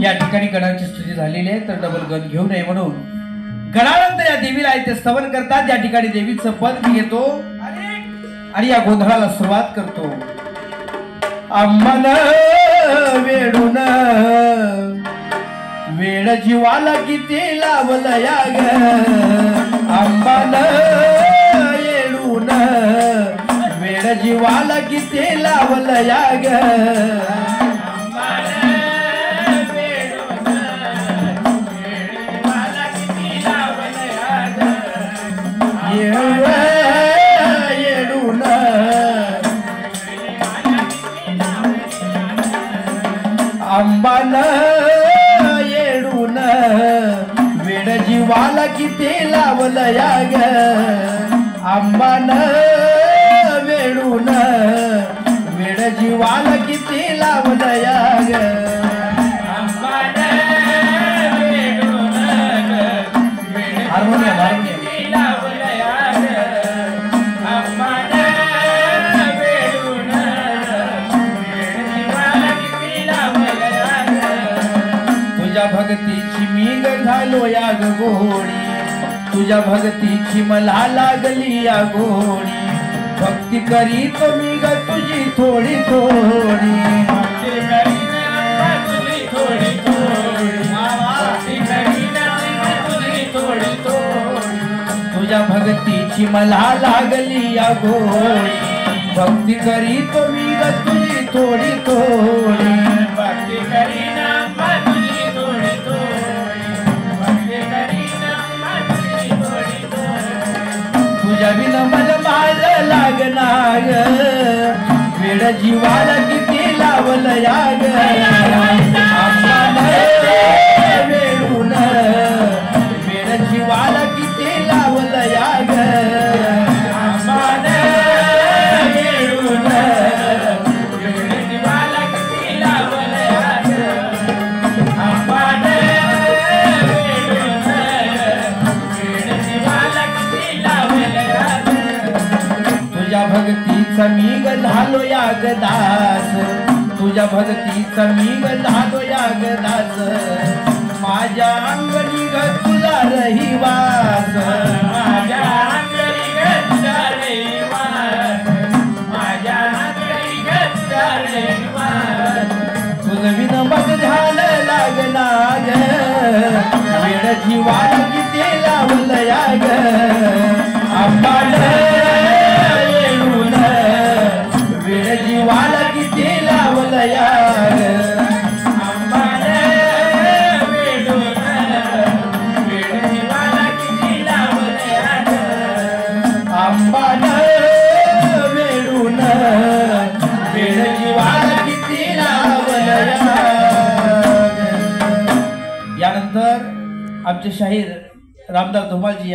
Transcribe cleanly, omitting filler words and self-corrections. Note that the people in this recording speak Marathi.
या ठिकाणी गणाची स्तुती झालेली आहे, तर डबल गण घेऊ नये म्हणून गणानंतर या देवीला आहे ते स्तवन करतात। या ठिकाणी देवीचं पद मी घेतो आणि या गोंधळाला सुरुवात करतो। अंबन वेडून वेळ जीवाला किती लावलं या ग, अंबन येडून वेळ जीवाला किती लावलं या ग, अंबान येडून वेड जीवाला किती लावलं या ग, अंबान वेडून वेड जीवाला किती लावलं या ग, अंबान वेडून हार्मोनियम हार्मोनियम लावलं या ग, अंबान तुझ्या भक्तीची मी झालो या गोडी, तुझ्या भक्तीची मला लागली या गोडी, भक्ती करीत मी ग तुझी थोडी थोडी, भक्ती करीत तुझी थोडी थोडी, भक्ती करीत तुझी थोडी थोडी, तुझ्या भक्तीची मला लागली या गोडी, भक्ती करीत मी ग तुझी थोडी थोडी, भक्ती करीत तुझ्या बिन मन माझ लागणार वेड जीवाला किती लावलं या ग, अंबान वेडून वेड जीवाला किती लावलं या ग, अंबान वेडून वेड जीवाला किती लावलं या ग, अंबान तुझ्या भक्तीचा मी ग झालो या ग दास, तुझ्या भक्तीचा मी ग झालो या ग दास, माझ्या अंगणी ग तुझा रहिवास, माझ्या अंगणी ग तुझा रहिवास, माझ्या अंगणी ग तुझा रहिवास, तुझं बिन मग ध्यान लागना ग, वेड जीवाला किती लावलं या ग, अंबान वेड जीवाला किती लावलं या ग, अंबान वेडून वेड जीवाला किती लावलं या ग, अंबान वेडून वेड जीवाला किती लावलं या ग। यानंतर आमचे शाहीर रामदास धुमाळजी